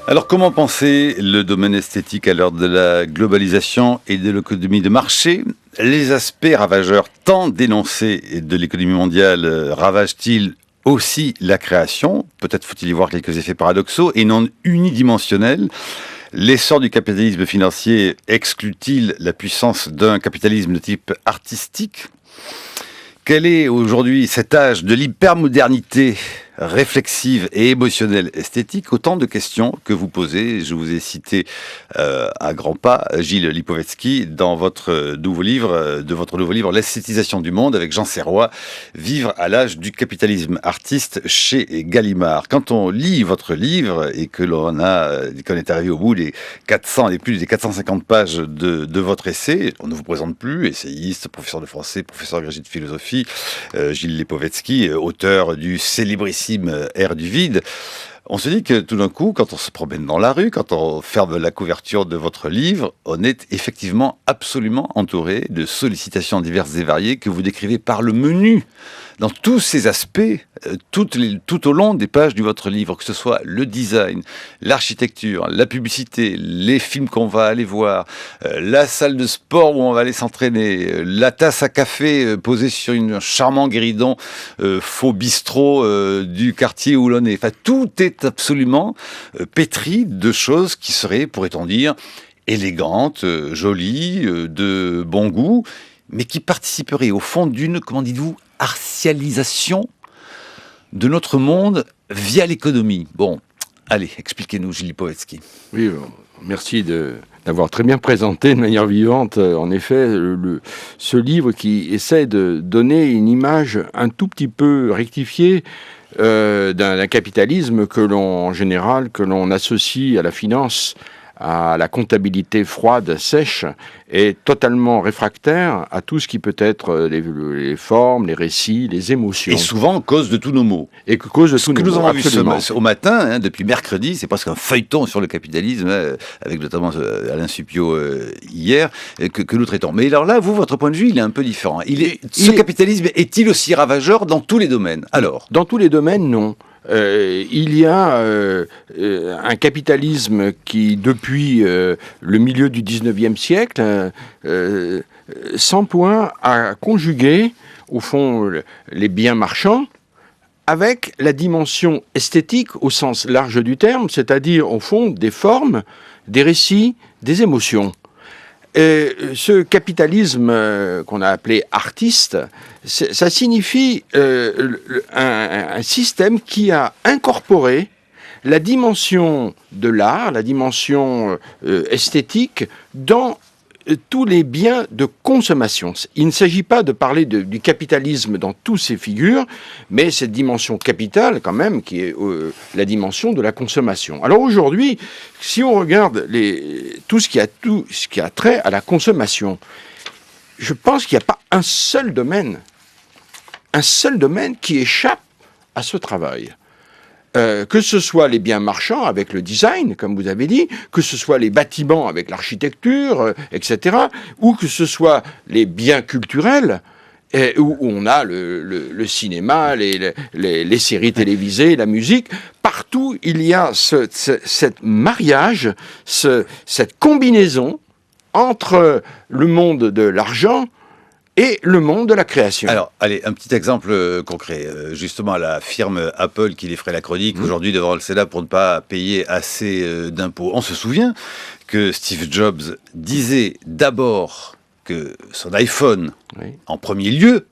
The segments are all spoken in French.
Alors, comment penser le domaine esthétique à l'heure de la globalisation et de l'économie de marché? Les aspects ravageurs tant dénoncés de l'économie mondiale ravagent-ils aussi la création? Peut-être faut-il y voir quelques effets paradoxaux et non unidimensionnels. L'essor du capitalisme financier exclut-il la puissance d'un capitalisme de type artistique? Quel est aujourd'hui cet âge de l'hypermodernité réflexive et émotionnelle esthétique? Autant de questions que vous posez. Je vous ai cité à grands pas Gilles Lipovetsky dans votre nouveau livre, L'esthétisation du monde avec Jean Serrois, Vivre à l'âge du capitalisme artiste chez Gallimard. Quand on lit votre livre et que qu'on est arrivé au bout des plus des 450 pages de votre essai, on ne vous présente plus, essayiste, professeur de français, professeur agrégé de philosophie, Gilles Lipovetsky, auteur du célébrissime Air du vide. On se dit que tout d'un coup, quand on se promène dans la rue, quand on ferme la couverture de votre livre, on est effectivement absolument entouré de sollicitations diverses et variées que vous décrivez par le menu, dans tous ces aspects, tout au long des pages de votre livre, que ce soit le design, l'architecture, la publicité, les films qu'on va aller voir, la salle de sport où on va aller s'entraîner, la tasse à café posée sur un charmant guéridon faux bistrot du quartier où l'on est. Enfin, tout est absolument pétri de choses qui seraient, pourrait-on dire, élégantes, jolies, de bon goût, mais qui participeraient au fond d'une, comment dites-vous, artialisation de notre monde via l'économie. Bon, allez, expliquez-nous, Gilles Lipovetsky. Oui, merci d'avoir très bien présenté de manière vivante, en effet, ce livre qui essaie de donner une image un tout petit peu rectifiée d'un capitalisme en général, que l'on associe à la finance, à la comptabilité froide, sèche, et totalement réfractaire à tout ce qui peut être les formes, les récits, les émotions. Et souvent cause de tous nos maux. Et cause de tous nos maux. Ce que nous avons vu au matin, depuis mercredi, c'est presque un feuilleton sur le capitalisme, avec notamment Alain Supiot hier, que nous traitons. Mais alors là, votre point de vue, il est un peu différent. Ce capitalisme est-il aussi ravageur dans tous les domaines? Alors, dans tous les domaines, non. Il y a un capitalisme qui, depuis le milieu du 19e siècle, s'emploie à conjuguer, au fond, les biens marchands avec la dimension esthétique au sens large du terme, c'est-à-dire, au fond, des formes, des récits, des émotions. Ce capitalisme qu'on a appelé artiste, ça signifie un système qui a incorporé la dimension de l'art, la dimension esthétique dans tous les biens de consommation. Il ne s'agit pas de parler du capitalisme dans toutes ses figures, mais cette dimension capitale, quand même, qui est la dimension de la consommation. Alors aujourd'hui, si on regarde tout ce qui a trait à la consommation, je pense qu'il n'y a pas un seul domaine qui échappe à ce travail. Que ce soit les biens marchands avec le design, comme vous avez dit, que ce soit les bâtiments avec l'architecture, etc., ou que ce soit les biens culturels, où on a le cinéma, les séries télévisées, la musique. Partout, il y a cette mariage, cette combinaison entre le monde de l'argent et le monde de la création. Alors, allez, un petit exemple concret. Justement, la firme Apple qui livrait la chronique aujourd'hui devant le Sénat pour ne pas payer assez d'impôts. On se souvient que Steve Jobs disait d'abord que son iPhone, en premier lieu,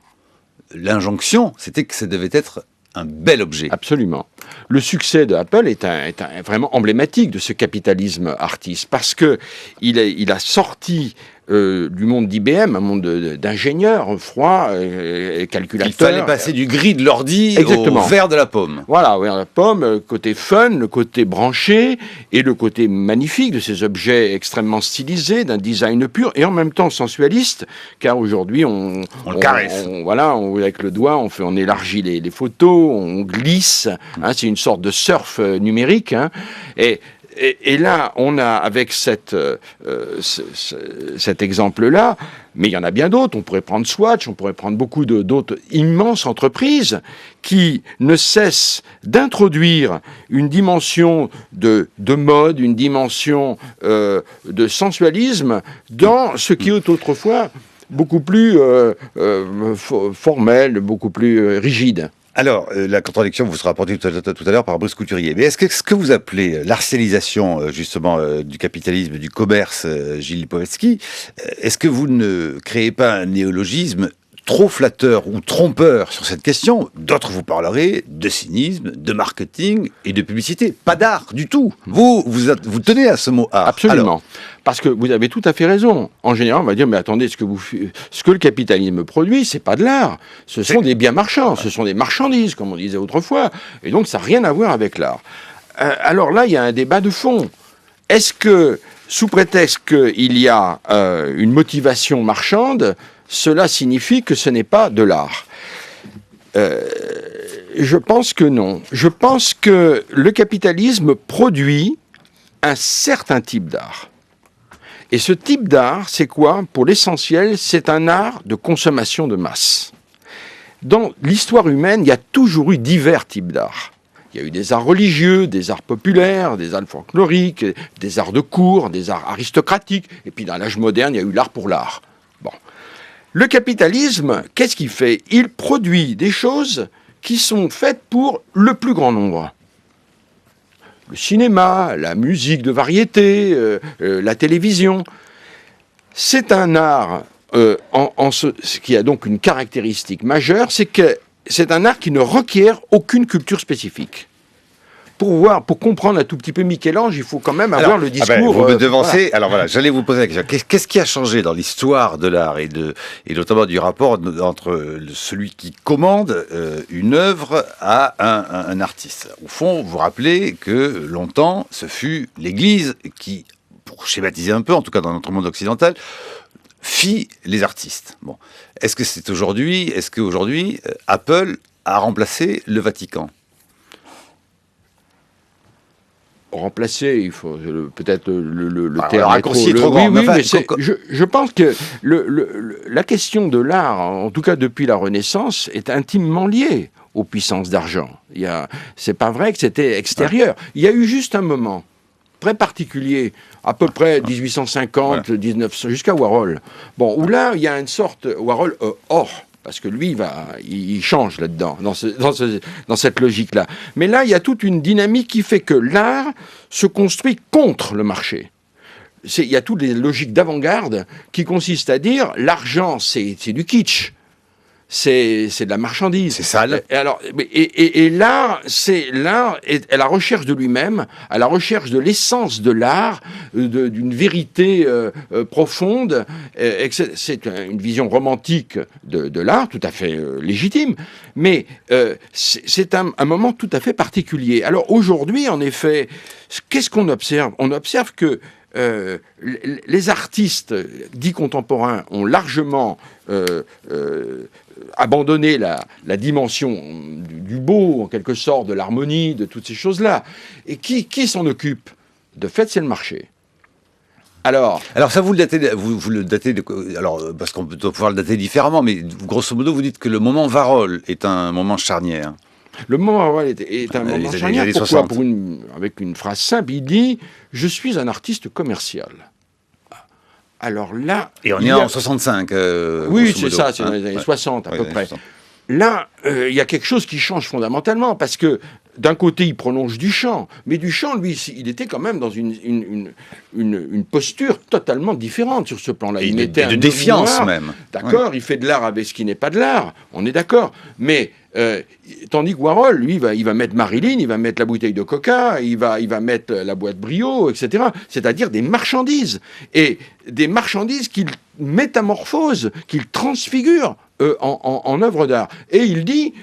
l'injonction, c'était que ça devait être un bel objet. Absolument. Le succès de Apple est vraiment emblématique de ce capitalisme artiste, parce que il a sorti du monde d'IBM, un monde d'ingénieurs froids, calculateurs. Il fallait passer du gris de l'ordi au vert de la pomme. Voilà, vert de la pomme, le côté fun, le côté branché, et le côté magnifique de ces objets extrêmement stylisés, d'un design pur, et en même temps sensualiste, car aujourd'hui, on le caresse. Avec le doigt, on élargit les photos, on glisse, c'est une sorte de surf numérique, et Et là, on a, avec cet exemple-là, mais il y en a bien d'autres, on pourrait prendre Swatch, on pourrait prendre beaucoup d'autres immenses entreprises qui ne cessent d'introduire une dimension de mode, une dimension de sensualisme dans ce qui est autrefois beaucoup plus formel, beaucoup plus rigide. Alors, la contradiction vous sera apportée tout à l'heure par Brice Couturier. Mais est-ce que ce que vous appelez l'arsénisation, justement, du capitalisme, du commerce, Gilles Lipovetsky, est-ce que vous ne créez pas un néologisme trop flatteur ou trompeur sur cette question? D'autres vous parleraient de cynisme, de marketing et de publicité. Pas d'art du tout. Vous tenez à ce mot art. Absolument. Alors, parce que vous avez tout à fait raison. En général, on va dire, mais attendez, ce que le capitalisme produit, c'est pas de l'art. Ce sont des biens marchands, ce sont des marchandises, comme on disait autrefois. Et donc, ça n'a rien à voir avec l'art. Alors là, il y a un débat de fond. Est-ce que, sous prétexte qu'il y a une motivation marchande, cela signifie que ce n'est pas de l'art? Je pense que non. Je pense que le capitalisme produit un certain type d'art. Et ce type d'art, c'est quoi? Pour l'essentiel, c'est un art de consommation de masse. Dans l'histoire humaine, il y a toujours eu divers types d'art. Il y a eu des arts religieux, des arts populaires, des arts folkloriques, des arts de cour, des arts aristocratiques. Et puis dans l'âge moderne, il y a eu l'art pour l'art. Bon. Le capitalisme, qu'est-ce qu'il fait? Il produit des choses qui sont faites pour le plus grand nombre. Le cinéma, la musique de variété, la télévision. C'est un art, ce qui a donc une caractéristique majeure, c'est que c'est un art qui ne requiert aucune culture spécifique. Pour comprendre un tout petit peu Michel-Ange, il faut quand même avoir le discours... vous me devancez. Voilà. Alors voilà, j'allais vous poser la question. Qu'est-ce qui a changé dans l'histoire de l'art et notamment du rapport entre celui qui commande une œuvre à un artiste? Au fond, vous vous rappelez que longtemps, ce fut l'Église qui, pour schématiser un peu, en tout cas dans notre monde occidental, fit les artistes. Bon. Est-ce qu'aujourd'hui, Apple a remplacé le Vatican? Remplacer, il faut peut-être le terme. Le raccourci est trop grand. Oui, mais je pense que la question de l'art, en tout cas depuis la Renaissance, est intimement liée aux puissances d'argent. C'est pas vrai que c'était extérieur. Il y a eu juste un moment très particulier, à peu près 1850, 1900, jusqu'à Warhol. Bon, où là, il y a une sorte Warhol parce que lui, il change là-dedans, dans cette logique-là. Mais là, il y a toute une dynamique qui fait que l'art se construit contre le marché. Il y a toutes les logiques d'avant-garde qui consistent à dire l'argent, c'est du kitsch. C'est de la marchandise. C'est sale. Et l'art, l'art est à la recherche de lui-même, à la recherche de l'essence de l'art, d'une vérité profonde. C'est une vision romantique de l'art, tout à fait légitime, mais c'est un moment tout à fait particulier. Alors aujourd'hui, en effet, qu'est-ce qu'on observe? On observe que les artistes dits contemporains ont largement abandonné la dimension du beau, en quelque sorte, de l'harmonie, de toutes ces choses-là. Et qui s'en occupe? De fait, c'est le marché. Alors ça, vous le datez alors, parce qu'on peut pouvoir le dater différemment, mais grosso modo, vous dites que le moment Warhol est un moment charnière. Le moment Warhol est un moment charnière. Pourquoi? Avec une phrase simple, il dit « Je suis un artiste commercial ». Alors là... Et on est en 65. Oui, c'est ça, c'est dans les années 60 à peu près. 60. Là, il y a quelque chose qui change fondamentalement, parce que d'un côté, il prolonge Duchamp, mais Duchamp, lui, il était quand même dans une posture totalement différente sur ce plan-là. Il mettait de défiance même. D'accord, il fait de l'art avec ce qui n'est pas de l'art, on est d'accord. Mais tandis que Warhol, lui, il va mettre Marilyn, il va mettre la bouteille de coca, il va mettre la boîte Brio, etc. C'est-à-dire des marchandises. Et des marchandises qu'il métamorphose, qu'il transfigure en œuvre d'art. Et il dit,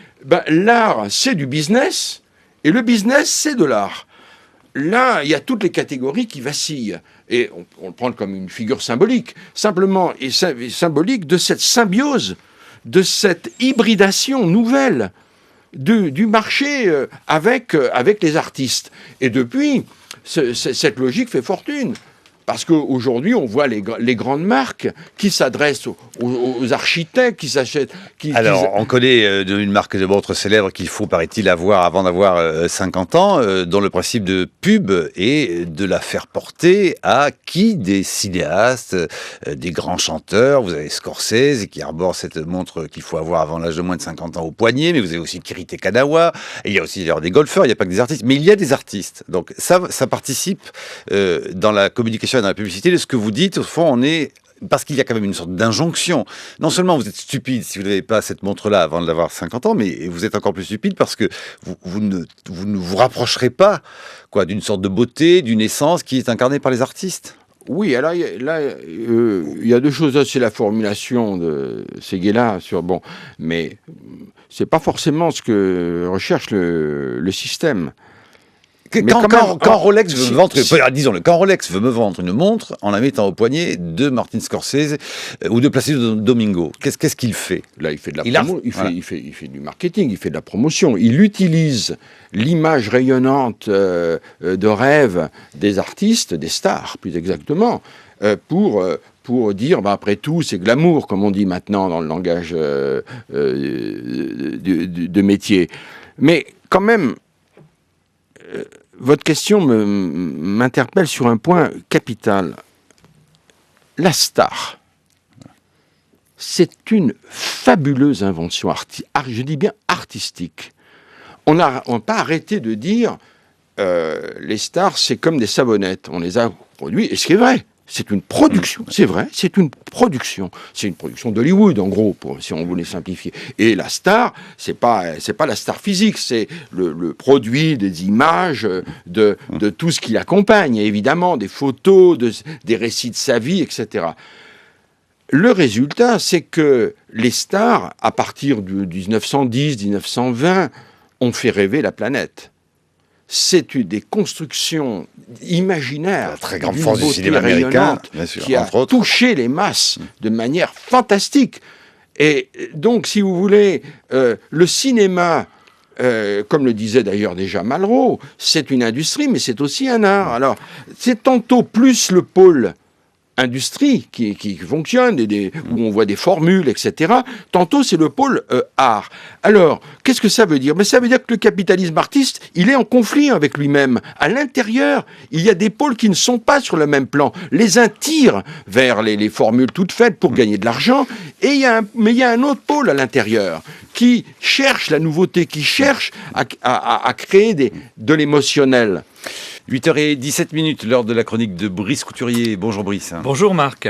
l'art, c'est du business, et le business, c'est de l'art. Là, il y a toutes les catégories qui vacillent. Et on le prend comme une figure symbolique. Simplement, et symbolique de cette symbiose, de cette hybridation nouvelle du marché avec les artistes. Et depuis, cette logique fait fortune. Parce qu'aujourd'hui, on voit les grandes marques qui s'adressent aux architectes, qui s'achètent... Alors, on connaît une marque de montres célèbre qu'il faut, paraît-il, avoir avant d'avoir 50 ans, dont le principe de pub est de la faire porter à qui? Des cinéastes, des grands chanteurs. Vous avez Scorsese qui arbore cette montre qu'il faut avoir avant l'âge de moins de 50 ans au poignet, mais vous avez aussi Kirite Kanawa, et il y a aussi d'ailleurs des golfeurs, il n'y a pas que des artistes, mais il y a des artistes. Donc ça participe dans la communication et dans la publicité de ce que vous dites. Au fond, on est... Parce qu'il y a quand même une sorte d'injonction. Non seulement vous êtes stupide si vous n'avez pas cette montre-là avant d'avoir 50 ans, mais vous êtes encore plus stupide parce que vous ne vous rapprocherez pas d'une sorte de beauté, d'une essence qui est incarnée par les artistes. Oui, alors il y a deux choses. C'est la formulation de Séguéla mais c'est pas forcément ce que recherche le système. Quand Rolex veut me vendre, disons-le, quand Rolex veut me vendre une montre en la mettant au poignet de Martin Scorsese ou de Placido Domingo, qu'est-ce qu'il fait? Là, il fait de la promo, il fait du marketing, il fait de la promotion. Il utilise l'image rayonnante de rêve des artistes, des stars, plus exactement, pour dire, après tout, c'est glamour, comme on dit maintenant dans le langage de métier. Mais quand même, votre question m'interpelle sur un point capital. La star, c'est une fabuleuse invention, je dis bien artistique. On n'a pas arrêté de dire les stars, c'est comme des savonnettes. On les a produits, et ce qui est vrai. C'est une production, c'est vrai, c'est une production. C'est une production d'Hollywood, en gros, si on voulait simplifier. Et la star, c'est pas la star physique, c'est le produit des images, de tout ce qui l'accompagne, évidemment, des photos, des récits de sa vie, etc. Le résultat, c'est que les stars, à partir de 1910-1920, ont fait rêver la planète. C'est des constructions imaginaires, la très grande force du cinéma américain, bien sûr, qui a touché les masses de manière fantastique. Et donc, si vous voulez, le cinéma, comme le disait d'ailleurs déjà Malraux, c'est une industrie, mais c'est aussi un art. Alors, c'est tantôt plus le pôle industrie qui fonctionne, où on voit des formules, etc. Tantôt, c'est le pôle art. Alors, qu'est-ce que ça veut dire? Ça veut dire que le capitalisme artiste, il est en conflit avec lui-même. À l'intérieur, il y a des pôles qui ne sont pas sur le même plan. Les uns tirent vers les formules toutes faites pour gagner de l'argent, mais il y a un autre pôle à l'intérieur qui cherche la nouveauté, qui cherche à créer de l'émotionnel. 8h17, l'heure de la chronique de Brice Couturier. Bonjour Brice. Bonjour Marc.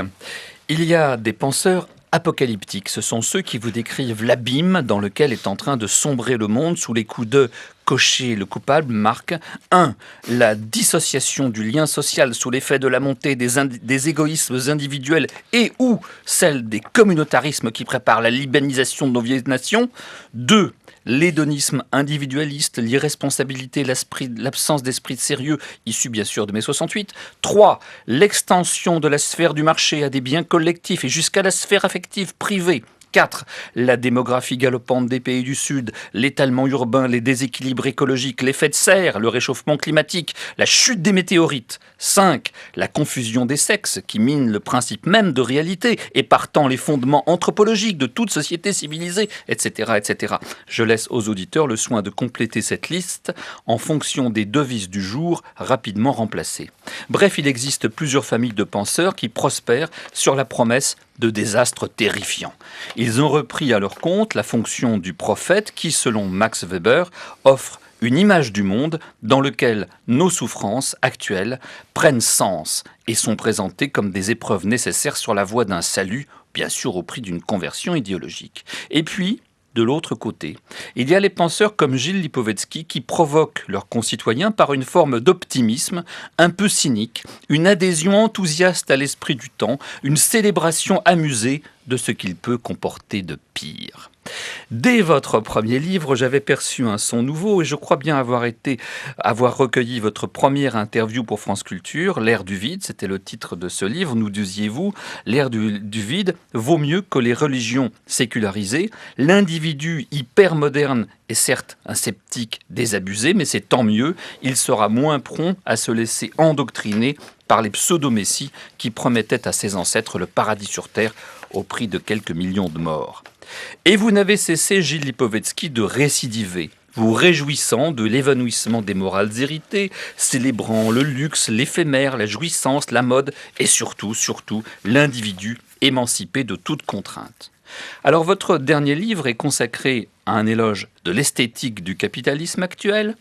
Il y a des penseurs apocalyptiques. Ce sont ceux qui vous décrivent l'abîme dans lequel est en train de sombrer le monde sous les coups de cocher le coupable, Marc. 1. La dissociation du lien social sous l'effet de la montée des égoïsmes individuels et ou celle des communautarismes qui préparent la libanisation de nos vieilles nations. 2. L'hédonisme individualiste, l'irresponsabilité, l'absence d'esprit de sérieux, issu bien sûr de mai 68. 3. L'extension de la sphère du marché à des biens collectifs et jusqu'à la sphère affective privée. 4. La démographie galopante des pays du Sud, l'étalement urbain, les déséquilibres écologiques, l'effet de serre, le réchauffement climatique, la chute des météorites. 5. La confusion des sexes qui mine le principe même de réalité et partant les fondements anthropologiques de toute société civilisée, etc., etc. Je laisse aux auditeurs le soin de compléter cette liste en fonction des devises du jour rapidement remplacées. Bref, il existe plusieurs familles de penseurs qui prospèrent sur la promesse de désastres terrifiants. Ils ont repris à leur compte la fonction du prophète qui, selon Max Weber, offre une image du monde dans lequel nos souffrances actuelles prennent sens et sont présentées comme des épreuves nécessaires sur la voie d'un salut, bien sûr au prix d'une conversion idéologique. Et puis, de l'autre côté, il y a les penseurs comme Gilles Lipovetsky qui provoquent leurs concitoyens par une forme d'optimisme un peu cynique, une adhésion enthousiaste à l'esprit du temps, une célébration amusée de ce qu'il peut comporter de pire. Dès votre premier livre, j'avais perçu un son nouveau et je crois bien avoir recueilli votre première interview pour France Culture, L'ère du vide, c'était le titre de ce livre. Nous disiez-vous, l'ère du vide vaut mieux que les religions sécularisées. L'individu hyper moderne est certes un sceptique désabusé, mais c'est tant mieux. Il sera moins prompt à se laisser endoctriner par les pseudo-messies qui promettaient à ses ancêtres le paradis sur terre au prix de quelques millions de morts. Et vous n'avez cessé, Gilles Lipovetsky, de récidiver, vous réjouissant de l'évanouissement des morales héritées, célébrant le luxe, l'éphémère, la jouissance, la mode et surtout l'individu émancipé de toute contrainte. Alors votre dernier livre est consacré à un éloge de l'esthétique du capitalisme actuel.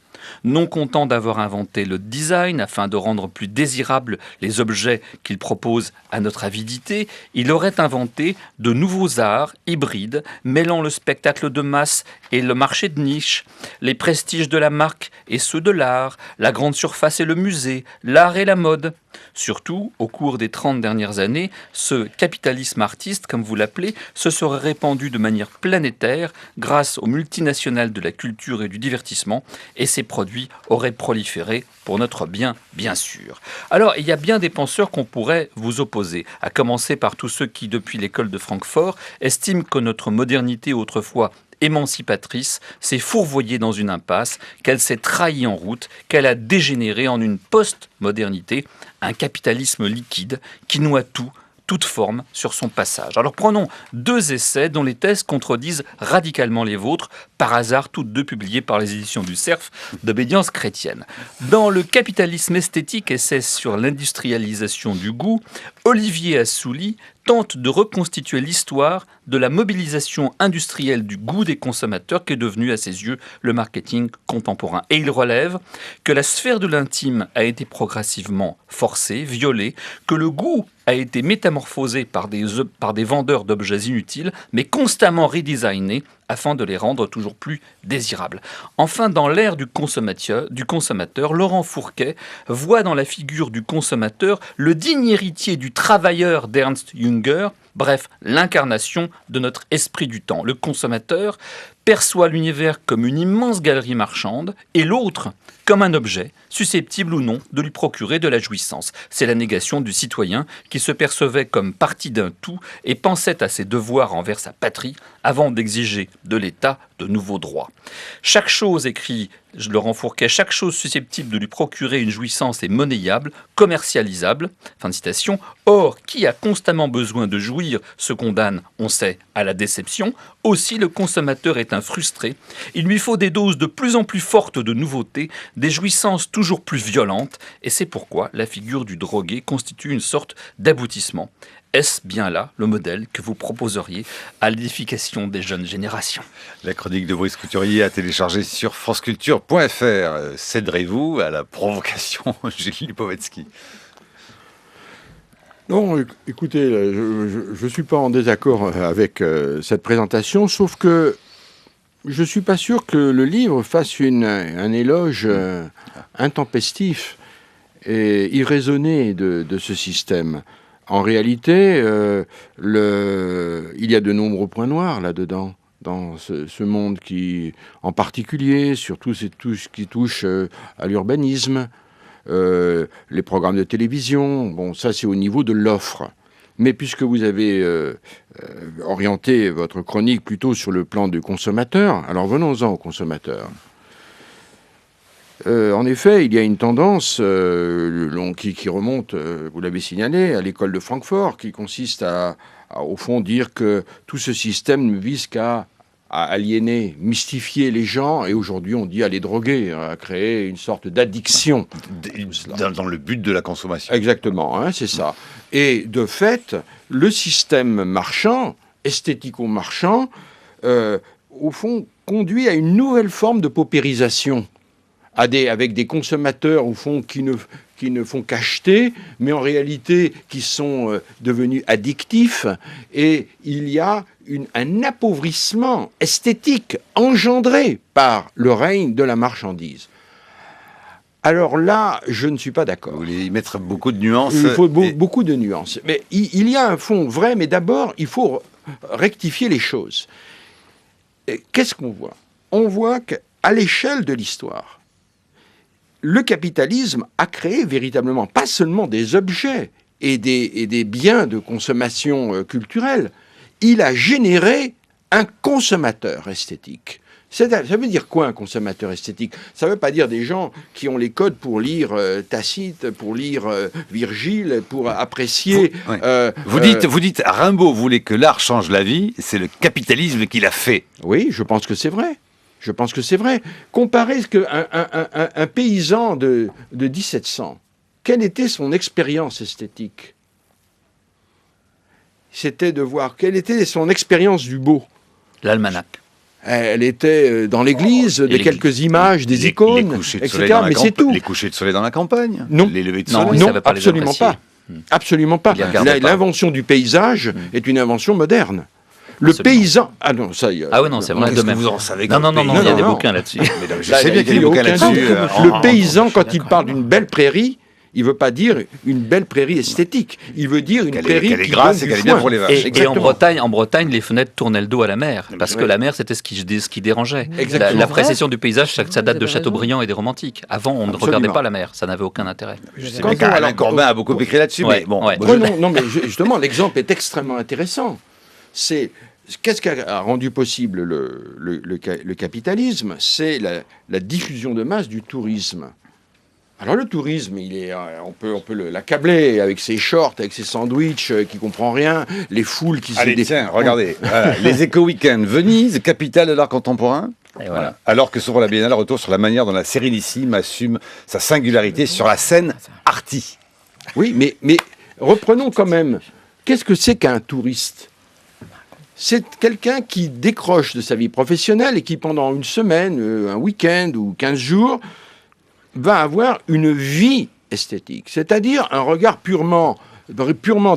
Non content d'avoir inventé le design afin de rendre plus désirables les objets qu'il propose à notre avidité, il aurait inventé de nouveaux arts hybrides mêlant le spectacle de masse et le marché de niche, les prestiges de la marque et ceux de l'art, la grande surface et le musée, l'art et la mode. Surtout, au cours des 30 dernières années, ce capitalisme artiste, comme vous l'appelez, se serait répandu de manière planétaire grâce aux multinationales de la culture et du divertissement, et ces produits auraient proliféré pour notre bien, bien sûr. Alors, il y a bien des penseurs qu'on pourrait vous opposer, à commencer par tous ceux qui, depuis l'école de Francfort, estiment que notre modernité autrefois émancipatrice s'est fourvoyée dans une impasse, qu'elle s'est trahie en route, qu'elle a dégénéré en une post-modernité, un capitalisme liquide qui noie toute forme sur son passage. Alors prenons 2 essais dont les thèses contredisent radicalement les vôtres, par hasard toutes 2 publiées par les éditions du Cerf d'Obédience chrétienne. Dans Le capitalisme esthétique, essai sur l'industrialisation du goût, Olivier Assouli tente de reconstituer l'histoire de la mobilisation industrielle du goût des consommateurs qui est devenu à ses yeux le marketing contemporain. Et il relève que la sphère de l'intime a été progressivement forcée, violée, que le goût a été métamorphosé par des vendeurs d'objets inutiles, mais constamment redesignés afin de les rendre toujours plus désirables. Enfin, dans l'ère du consommateur, Laurent Fourquet voit dans la figure du consommateur le digne héritier du travailleur d'Ernst Jünger, bref, l'incarnation de notre esprit du temps. Le consommateur perçoit l'univers comme une immense galerie marchande et l'autre comme un objet, susceptible ou non de lui procurer de la jouissance. C'est la négation du citoyen qui se percevait comme partie d'un tout et pensait à ses devoirs envers sa patrie avant d'exiger de l'État de nouveaux droits. Chaque chose, écrit Laurent Fourquet, chaque chose susceptible de lui procurer une jouissance est monnayable, commercialisable. Fin de citation. Or, qui a constamment besoin de jouir se condamne, on sait, à la déception. Aussi, le consommateur est un frustré. Il lui faut des doses de plus en plus fortes de nouveautés, des jouissances toujours plus violentes, et c'est pourquoi la figure du drogué constitue une sorte d'aboutissement. Est-ce bien là le modèle que vous proposeriez à l'édification des jeunes générations ? La chronique de Brice Couturier à télécharger sur franceculture.fr. Céderez-vous à la provocation, Gilles Lipovetsky? Non, écoutez, je ne suis pas en désaccord avec cette présentation, sauf que je ne suis pas sûr que le livre fasse un éloge intempestif et irraisonné de ce système. En réalité, il y a de nombreux points noirs là-dedans, dans ce monde qui, en particulier, surtout tout ce qui touche à l'urbanisme, les programmes de télévision. Bon, ça, c'est au niveau de l'offre. Mais puisque vous avez orienté votre chronique plutôt sur le plan du consommateur, alors venons-en au consommateur. En effet, il y a une tendance qui remonte, vous l'avez signalé, à l'école de Francfort, qui consiste à, au fond, dire que tout ce système ne vise qu'à aliéner, mystifier les gens, et aujourd'hui on dit à les droguer, à créer une sorte d'addiction. Dans le but de la consommation. Exactement, hein, c'est ça. Et de fait, le système marchand, esthético-marchand, au fond, conduit à une nouvelle forme de paupérisation. Avec des consommateurs, au fond, qui ne font qu'acheter, mais en réalité qui sont devenus addictifs. Et il y a un appauvrissement esthétique engendré par le règne de la marchandise. Alors là, je ne suis pas d'accord. Vous voulez y mettre beaucoup de nuances. Il faut beaucoup de nuances. Mais il y a un fond vrai, mais d'abord, il faut rectifier les choses. qu'est-ce qu'on voit ? On voit qu'à l'échelle de l'histoire, le capitalisme a créé véritablement, pas seulement des objets et des biens de consommation culturelle, il a généré un consommateur esthétique. Ça veut dire quoi, un consommateur esthétique ? Ça ne veut pas dire des gens qui ont les codes pour lire Tacite, pour lire Virgile, pour apprécier... Vous dites, Rimbaud voulait que l'art change la vie, c'est le capitalisme qui l'a fait. Oui, je pense que c'est vrai. Je pense que c'est vrai. Comparez un paysan de 1700, quelle était son expérience esthétique ? C'était de voir quelle était son expérience du beau. L'almanach. Elle était dans l'église, quelques images, des icônes, etc. Mais c'est tout. Les couchers de soleil dans la campagne, non. Les levées de Non, soleil. il savait pas les Absolument apprécier. pas. Absolument pas. L'invention du paysage est une invention moderne. Le Absolument. paysan... Ah non, ça y est. Ah oui, non, c'est vrai. Qu'est-ce de que même. vous en savez? Non, il y a des non. bouquins là-dessus. Je sais bien qu'il y a des bouquins là-dessus. Le paysan, quand il parle d'une belle prairie, il ne veut pas dire une belle prairie esthétique. Il veut dire une prairie qu'elle est qui grasse donne et du qu'elle est bien foin. pour les vaches. Et en Bretagne, les fenêtres tournaient le dos à la mer. Parce que Oui. la mer, c'était ce qui dérangeait. Exactement. L'appréciation du paysage, ça date de avez raison. Chateaubriand et des romantiques. Avant, on ne Absolument. regardait pas la mer. Ça n'avait aucun intérêt. Je sais Quand bien qu'Alain alors- Corbin a beaucoup écrit là-dessus, Ouais, mais bon. ouais. moi, Non, mais justement, l'exemple est extrêmement intéressant. Qu'est-ce qui a rendu possible le capitalisme ? C'est la diffusion de masse du tourisme. Alors le tourisme, on peut l'accabler avec ses shorts, avec ses sandwichs, qui comprend rien, les foules qui Allez, tiens, regardez. Voilà. Les éco-weekends. Venise, capitale de l'art contemporain. Et voilà. Alors que souvent la Biennale retourne sur la manière dont la Sérénissime assume sa singularité sur la scène arty. Oui, mais reprenons quand même. Qu'est-ce que c'est qu'un touriste ? C'est quelqu'un qui décroche de sa vie professionnelle et qui, pendant une semaine, un week-end ou 15 jours, va avoir une vie esthétique, c'est-à-dire un regard purement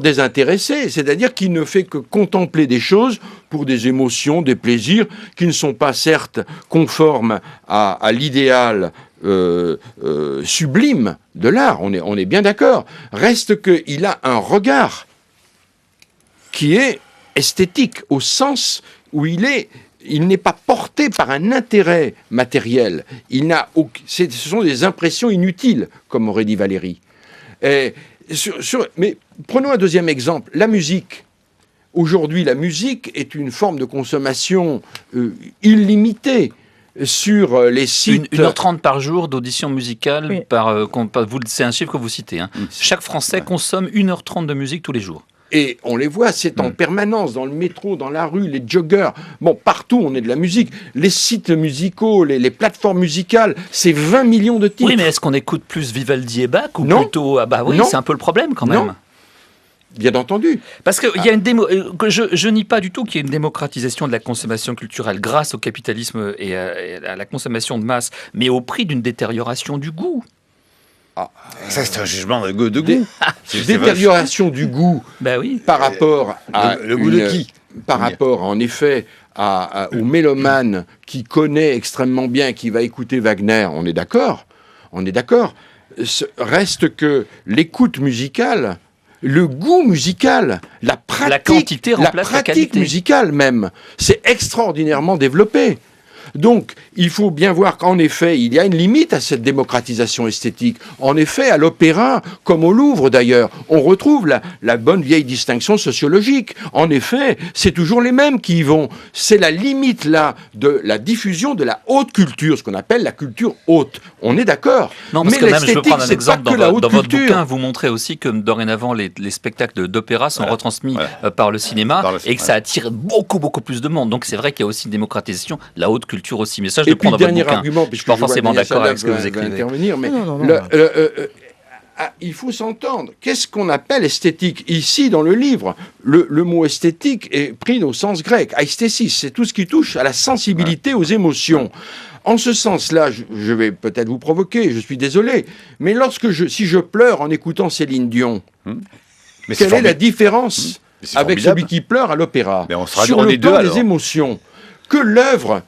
désintéressé, c'est-à-dire qui ne fait que contempler des choses pour des émotions, des plaisirs qui ne sont pas certes conformes à l'idéal sublime de l'art, on est bien d'accord. Reste qu'il a un regard qui est esthétique au sens où il n'est pas porté par un intérêt matériel. Ce sont des impressions inutiles, comme aurait dit Valéry. Mais prenons un deuxième exemple, la musique. Aujourd'hui, la musique est une forme de consommation illimitée sur les sites... 1h30 par jour d'audition musicale, Oui. c'est un chiffre que vous citez. Hein. Chaque Français consomme 1h30 de musique tous les jours. Et on les voit, c'est en permanence, dans le métro, dans la rue, les joggers. Bon, partout, on est de la musique. Les sites musicaux, les plateformes musicales, c'est 20 millions de titres. Oui, mais est-ce qu'on écoute plus Vivaldi et Bach ou Non. plutôt... Ah bah oui, Non. c'est un peu le problème quand même. Non. Bien entendu. Parce qu'il y a que je nie pas du tout qu'il y ait une démocratisation de la consommation culturelle grâce au capitalisme et à la consommation de masse, mais au prix d'une détérioration du goût. Ça, c'est un jugement de goût. Détérioration du goût Ben oui. par rapport à... Le goût de qui ? Par rapport, en effet, au mélomane qui connaît extrêmement bien, qui va écouter Wagner, on est d'accord. Reste que l'écoute musicale, le goût musical, la quantité remplace la qualité. musicale même, c'est extraordinairement développé. Donc, il faut bien voir qu'en effet, il y a une limite à cette démocratisation esthétique. En effet, à l'opéra, comme au Louvre d'ailleurs, on retrouve la bonne vieille distinction sociologique. En effet, c'est toujours les mêmes qui y vont. C'est la limite là de la diffusion de la haute culture, ce qu'on appelle la culture haute. On est d'accord. Non, parce Mais que même, je veux l'esthétique, prendre un c'est exemple pas que la haute dans votre culture. bouquin, vous montrez aussi que dorénavant, les spectacles d'opéra sont retransmis par le cinéma et que ça attire beaucoup, beaucoup plus de monde. Donc c'est vrai qu'il y a aussi une démocratisation de la haute culture aussi. Mais ça, je le Et puis, prends dans votre dernier bouquin. argument, Je puisque suis pas je vois forcément Agnès d'accord avec Adab ce que vous va écrivez. intervenir, mais Non. il faut s'entendre. Qu'est-ce qu'on appelle esthétique ? Ici, dans le livre, le mot esthétique est pris au sens grec. Aesthesis, c'est tout ce qui touche à la sensibilité, aux émotions. En ce sens-là, je vais peut-être vous provoquer, je suis désolé, mais si je pleure en écoutant Céline Dion, Mais quelle est la formidable. différence Mais c'est avec formidable. celui qui pleure à l'opéra Mais on sera sur on le est deux, plan alors. des émotions? Que l'œuvre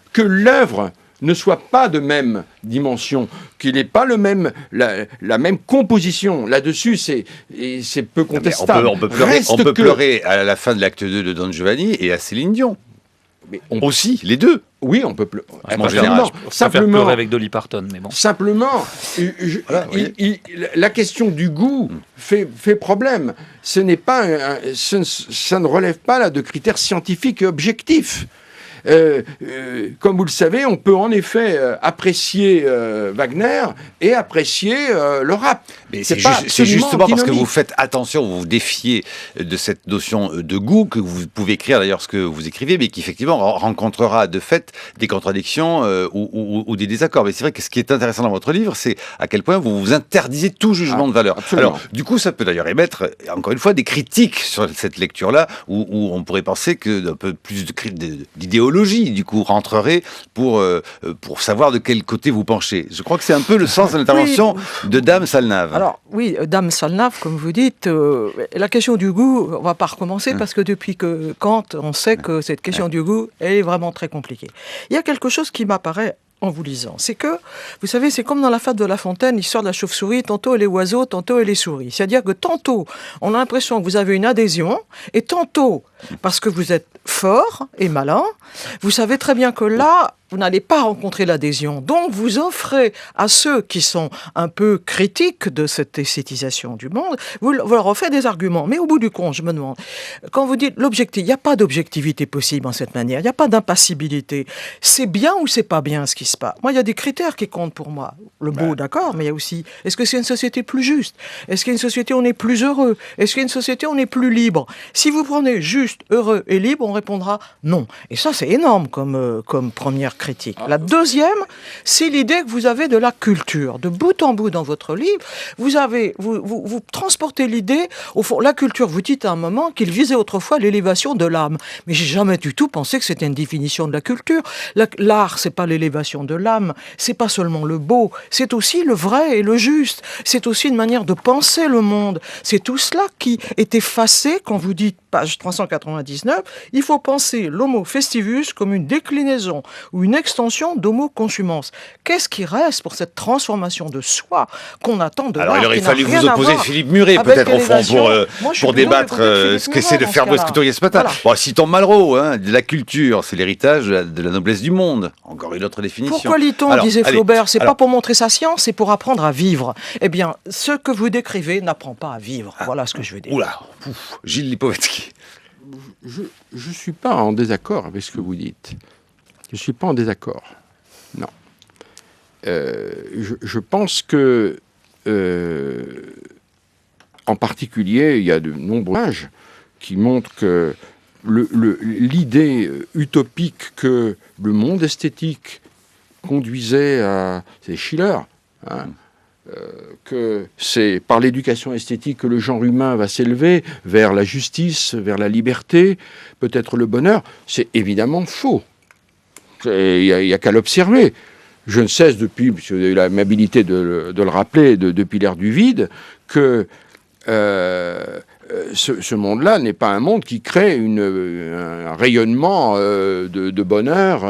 ne soit pas de même dimension, qu'il n'ait pas la même composition. Là-dessus, c'est peu Mais contestable. on peut pleurer à la fin de l'acte 2 de Don Giovanni et à Céline Dion. Mais Aussi, les deux. oui, on peut En général, Simplement pleurer avec Dolly Parton, mais bon. Simplement, la question du goût fait problème. Ce n'est pas ça ne relève pas là de critères scientifiques et objectifs. Comme vous le savez, on peut en effet apprécier Wagner et apprécier le rap. Mais c'est justement parce que vous faites attention, vous vous défiez de cette notion de goût que vous pouvez écrire d'ailleurs ce que vous écrivez, mais qui effectivement rencontrera de fait des contradictions ou des désaccords. Mais c'est vrai que ce qui est intéressant dans votre livre, c'est à quel point vous vous interdisez tout jugement de valeur. Absolument. Alors, du coup, ça peut d'ailleurs émettre, encore une fois, des critiques sur cette lecture-là, où on pourrait penser que un peu plus d'idéologie, du coup, rentrerait pour savoir de quel côté vous penchez. Je crois que c'est un peu le sens de l'intervention de Dame Salnave. Alors, oui, Dame Salnave, comme vous dites, la question du goût, on ne va pas recommencer parce que depuis que Kant, on sait que cette question du goût est vraiment très compliquée. Il y a quelque chose qui m'apparaît en vous lisant, c'est que, vous savez, c'est comme dans la fable de La Fontaine, l'histoire de la chauve-souris, tantôt elle est oiseau, tantôt elle est souris. C'est-à-dire que tantôt, on a l'impression que vous avez une adhésion, et tantôt, parce que vous êtes fort et malin, vous savez très bien que là, vous n'allez pas rencontrer l'adhésion. Donc, vous offrez à ceux qui sont un peu critiques de cette esthétisation du monde, vous leur offrez des arguments. Mais au bout du compte, je me demande, quand vous dites l'objectif, il n'y a pas d'objectivité possible en cette manière, il n'y a pas d'impassibilité. C'est bien ou c'est pas bien ce qui se passe? Moi, il y a des critères qui comptent pour moi. Le beau, d'accord, mais il y a aussi, est-ce que c'est une société plus juste? Est-ce qu'il y a une société où on est plus heureux? Est-ce qu'il y a une société où on est plus libre? Si vous prenez juste, heureux et libre, on répondra non. Et ça, c'est énorme comme première critique. La deuxième, c'est l'idée que vous avez de la culture. De bout en bout dans votre livre, vous transportez l'idée, au fond, la culture, vous dites à un moment qu'il visait autrefois l'élévation de l'âme. Mais j'ai jamais du tout pensé que c'était une définition de la culture. L'art, c'est pas l'élévation de l'âme, c'est pas seulement le beau, c'est aussi le vrai et le juste. C'est aussi une manière de penser le monde. C'est tout cela qui est effacé quand vous dites, page 399, il faut penser l'homo festivus comme une déclinaison ou une extension d'homo consumans. Qu'est-ce qui reste pour cette transformation de soi qu'on attend de l'art? Alors, il aurait fallu vous opposer Philippe Muret, peut-être, au fond, pour débattre ce qu'essaie de faire Boris Couturier ce matin. Voilà. Bon, citons Malraux, de la culture, c'est l'héritage de la noblesse du monde. Encore une autre définition. Pourquoi lit-on, disait Flaubert, c'est pas pour montrer sa science, c'est pour apprendre à vivre. Eh bien, ce que vous décrivez n'apprend pas à vivre. Voilà ce que je veux dire. Oula, Gilles Lipovetsky. Je ne suis pas en désaccord avec ce que vous dites. Je ne suis pas en désaccord. Non. Je pense que, en particulier, il y a de nombreux pages qui montrent que l'idée utopique que le monde esthétique conduisait à... C'est Schiller, que c'est par l'éducation esthétique que le genre humain va s'élever vers la justice, vers la liberté, peut-être le bonheur, c'est évidemment faux. Il n'y a qu'à l'observer. Je ne cesse depuis, puisque j'ai eu l'amabilité de le rappeler depuis l'ère du vide, que ce monde-là n'est pas un monde qui crée un rayonnement de bonheur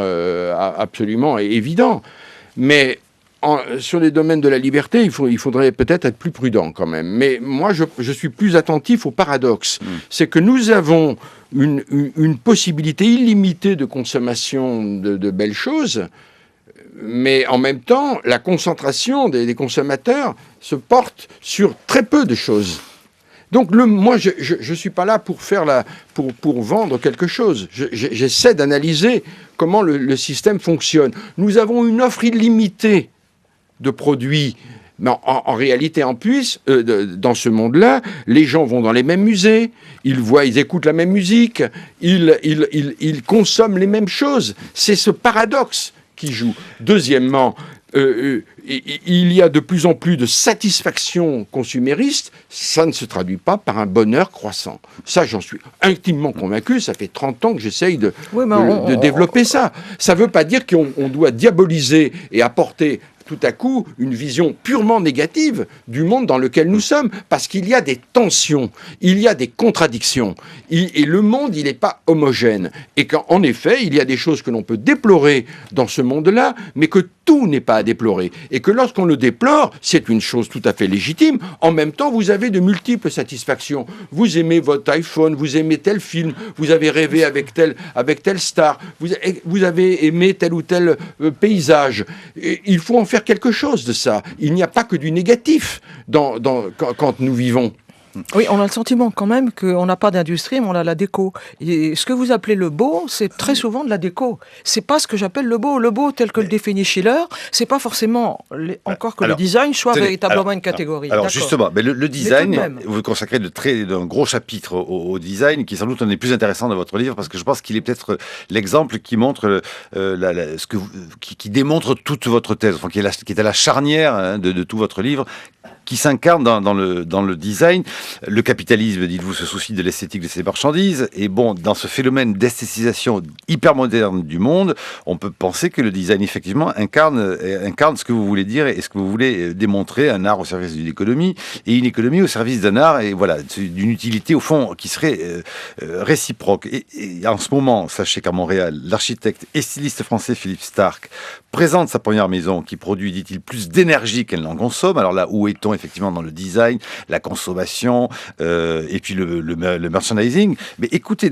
absolument évident. Mais sur les domaines de la liberté, il faudrait peut-être être plus prudent quand même. Mais moi, je suis plus attentif au paradoxe. C'est que nous avons une possibilité illimitée de consommation de belles choses, mais en même temps, la concentration des consommateurs se porte sur très peu de choses. Donc, moi, je suis pas là pour pour vendre quelque chose. J'essaie d'analyser comment le système fonctionne. Nous avons une offre illimitée de produits. Mais en réalité, en plus, dans ce monde-là, les gens vont dans les mêmes musées, ils écoutent la même musique, ils consomment les mêmes choses. C'est ce paradoxe qui joue. Deuxièmement, il y a de plus en plus de satisfaction consumériste. Ça ne se traduit pas par un bonheur croissant. Ça, j'en suis intimement convaincu. Ça fait 30 ans que j'essaye de développer ça. Ça ne veut pas dire qu'on doit diaboliser et apporter tout à coup une vision purement négative du monde dans lequel nous sommes, parce qu'il y a des tensions, il y a des contradictions, et le monde, il n'est pas homogène. Et qu'en effet, il y a des choses que l'on peut déplorer dans ce monde-là, mais que tout n'est pas à déplorer. Et que lorsqu'on le déplore, c'est une chose tout à fait légitime. En même temps, vous avez de multiples satisfactions. Vous aimez votre iPhone, vous aimez tel film, vous avez rêvé avec telle star, vous avez aimé tel ou tel paysage. Et il faut en faire quelque chose de ça. Il n'y a pas que du négatif quand nous vivons. Oui, on a le sentiment quand même qu'on n'a pas d'industrie, mais on a la déco. Et ce que vous appelez le beau, c'est très souvent de la déco. C'est pas ce que j'appelle le beau. Le beau, tel que le définit Schiller, c'est pas forcément encore que le design soit véritablement une catégorie. Alors justement, mais le design, vous consacrez d'un gros chapitre au design, qui est sans doute un des plus intéressants de votre livre, parce que je pense qu'il est peut-être l'exemple qui montre qui démontre toute votre thèse, enfin qui est à la charnière de tout votre livre, qui s'incarne dans le design. Le capitalisme, dites-vous, se soucie de l'esthétique de ses marchandises. Et bon, dans ce phénomène d'esthétisation hyper moderne du monde, on peut penser que le design, effectivement, incarne ce que vous voulez dire et ce que vous voulez démontrer, un art au service d'une économie, et une économie au service d'un art, et voilà, d'une utilité, au fond, qui serait réciproque. Et en ce moment, sachez qu'à Montréal, l'architecte et styliste français Philippe Starck présente sa première maison qui produit, dit-il, plus d'énergie qu'elle n'en consomme. Alors là, où est-on effectivement dans le design, la consommation et puis le merchandising? Mais écoutez,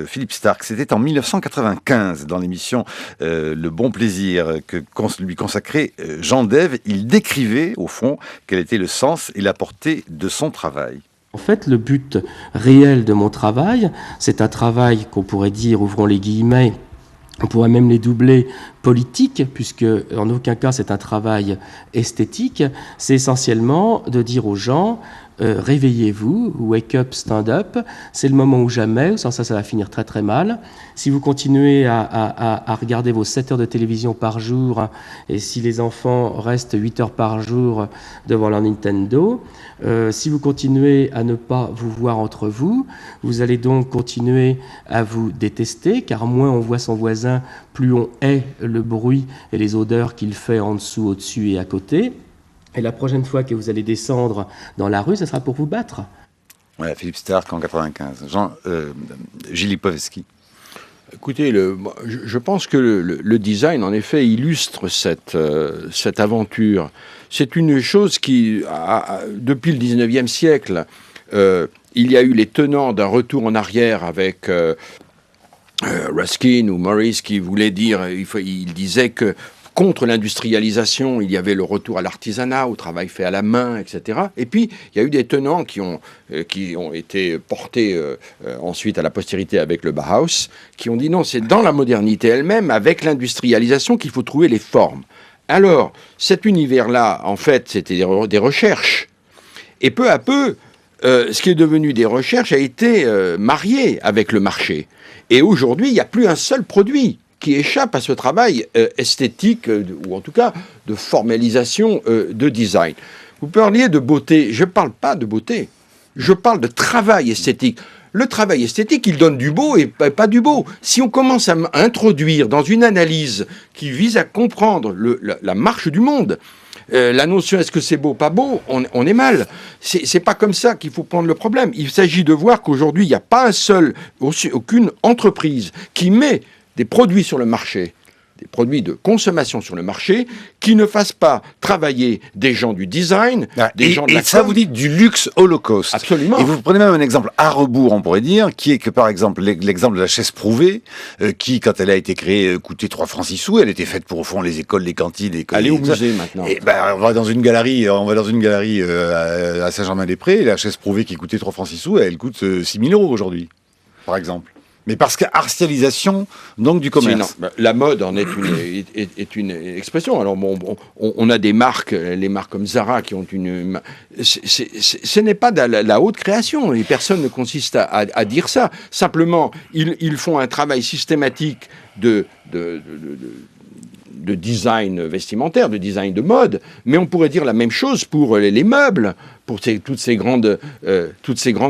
Philippe Starck, c'était en 1995 dans l'émission Le Bon Plaisir que lui consacrait Jean Dève. Il décrivait au fond quel était le sens et la portée de son travail. En fait, le but réel de mon travail, c'est un travail qu'on pourrait dire, ouvrons les guillemets, on pourrait même les doubler, politique, puisque en aucun cas c'est un travail esthétique. C'est essentiellement de dire aux gens, réveillez-vous, wake up, stand up, c'est le moment ou jamais, sans ça va finir très très mal. Si vous continuez à regarder vos 7 heures de télévision par jour, et si les enfants restent 8 heures par jour devant leur Nintendo, si vous continuez à ne pas vous voir entre vous, vous allez donc continuer à vous détester, car moins on voit son voisin, plus on hait le bruit et les odeurs qu'il fait en dessous, au-dessus et à côté. Et la prochaine fois que vous allez descendre dans la rue, ce sera pour vous battre. Voilà, Philippe Starck en 95. Gilles Lipovetsky. Écoutez, je pense que le design, en effet, illustre cette aventure. C'est une chose qui, depuis le 19e siècle, il y a eu les tenants d'un retour en arrière avec Ruskin ou Morris qui voulait dire, il disait que contre l'industrialisation, il y avait le retour à l'artisanat, au travail fait à la main, etc. Et puis, il y a eu des tenants qui ont été portés ensuite à la postérité avec le Bauhaus, qui ont dit non, c'est dans la modernité elle-même, avec l'industrialisation, qu'il faut trouver les formes. Alors, cet univers-là, en fait, c'était des recherches. Et peu à peu, ce qui est devenu des recherches a été marié avec le marché. Et aujourd'hui, il n'y a plus un seul produit qui échappe à ce travail esthétique, ou en tout cas de formalisation de design. Vous parliez de beauté, je ne parle pas de beauté, je parle de travail esthétique. Le travail esthétique, il donne du beau et pas du beau. Si on commence à introduire dans une analyse qui vise à comprendre la marche du monde, la notion est-ce que c'est beau, pas beau, on est mal. C'est pas comme ça qu'il faut prendre le problème. Il s'agit de voir qu'aujourd'hui, il n'y a pas aucune entreprise qui met des produits sur le marché, des produits de consommation sur le marché, qui ne fassent pas travailler des gens du design, des gens de la com. Et ça, vous dites du luxe holocauste. Absolument. Et vous prenez même un exemple à rebours, on pourrait dire, qui est que, par exemple, l'exemple de la chaise prouvée, qui, quand elle a été créée, coûtait 3 francs 6 sous. Elle était faite pour, au fond, les écoles, les cantines. Allez au musée, maintenant. Et on va dans une galerie, à Saint-Germain-des-Prés, la chaise prouvée qui coûtait 3 francs 6 sous, elle coûte 6 000 € aujourd'hui, par exemple. Mais parce qu'artialisation, donc, du commerce. La mode en est une expression. Alors, on a des marques, les marques comme Zara, qui ont une... Ce n'est pas de la haute création, et personne ne consiste à dire ça. Simplement, ils font un travail systématique de design vestimentaire, de design de mode, mais on pourrait dire la même chose pour les meubles, pour toutes ces grandes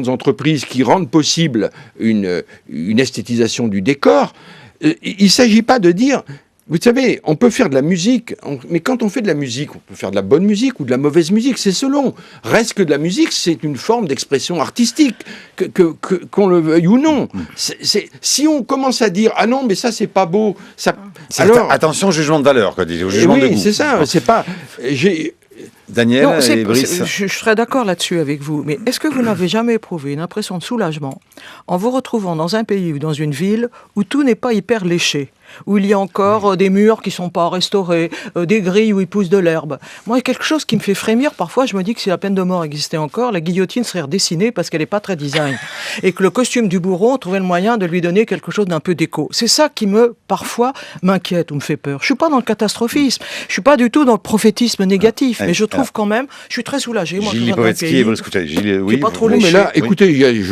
entreprises qui rendent possible une esthétisation du décor. Il ne s'agit pas de dire Vous savez, on peut faire de la musique, mais quand on fait de la musique, on peut faire de la bonne musique ou de la mauvaise musique, c'est selon. Reste que de la musique, c'est une forme d'expression artistique, qu'on le veuille ou non. Si on commence à dire « Ah non, mais ça, c'est pas beau », alors... Attention, jugement de valeur, quoi, au jugement de goût. Oui, c'est ça, c'est pas... Daniel Non, et Brice. je serais d'accord là-dessus avec vous, mais est-ce que vous n'avez jamais éprouvé une impression de soulagement en vous retrouvant dans un pays ou dans une ville où tout n'est pas hyper léché, où il y a encore des murs qui ne sont pas restaurés, des grilles où il pousse de l'herbe. Moi, il y a quelque chose qui me fait frémir. Parfois, je me dis que si la peine de mort existait encore, la guillotine serait redessinée parce qu'elle n'est pas très design. Et que le costume du bourreau, on trouvait le moyen de lui donner quelque chose d'un peu déco. C'est ça qui parfois, m'inquiète ou me fait peur. Je ne suis pas dans le catastrophisme. Je ne suis pas du tout dans le prophétisme négatif. Mais je trouve quand même, je suis très soulagé. Moi, Gilles Lipovetsky, vous l'écoutez. Oui, pas trop mais léché. là, écoutez,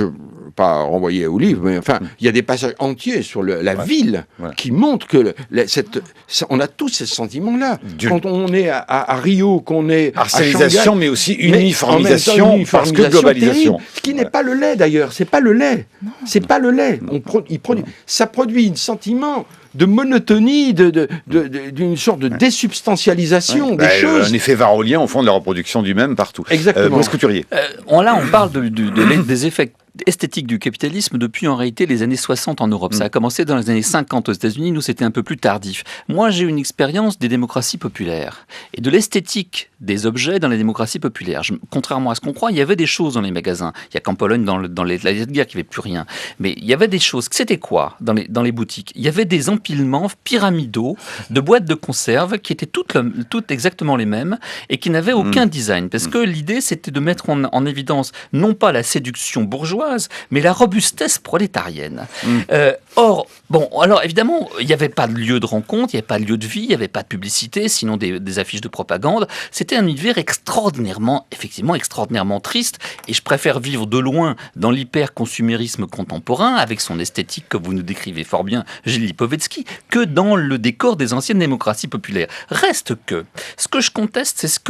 pas renvoyer au livre, mais enfin, il y a des passages entiers sur la ville qui montrent que on a tous ces sentiments-là. Quand on est à Rio, qu'on est arsénisation, à Shanghai, mais aussi uniformisation, parce que globalisation. Terrible, ce qui n'est pas le lait d'ailleurs, c'est pas le lait. C'est pas le lait. Ça produit un sentiment de monotonie, d'une sorte de désubstantialisation des choses. Un effet varolien au fond de la reproduction du même partout. Exactement. Brice Couturier. Là, on parle des effets esthétique du capitalisme depuis en réalité les années 60 en Europe. Ça a commencé dans les années 50 aux États-Unis, nous c'était un peu plus tardif. Moi j'ai une expérience des démocraties populaires et de l'esthétique des objets dans les démocraties populaires. Contrairement à ce qu'on croit, il y avait des choses dans les magasins. Il n'y a qu'en Pologne dans la guerre qu'il n'y avait plus rien. Mais il y avait des choses. C'était quoi dans les boutiques? Il y avait des empilements pyramidaux de boîtes de conserve qui étaient toutes exactement les mêmes et qui n'avaient aucun design. Parce que l'idée c'était de mettre en évidence non pas la séduction bourgeoise, mais la robustesse prolétarienne. Or, alors évidemment, il n'y avait pas de lieu de rencontre, il n'y avait pas de lieu de vie, il n'y avait pas de publicité, sinon des affiches de propagande. C'était un univers extraordinairement triste, et je préfère vivre de loin dans l'hyper-consumérisme contemporain, avec son esthétique que vous nous décrivez fort bien, Gilles Lipovetsky, que dans le décor des anciennes démocraties populaires. Reste que, ce que je conteste, c'est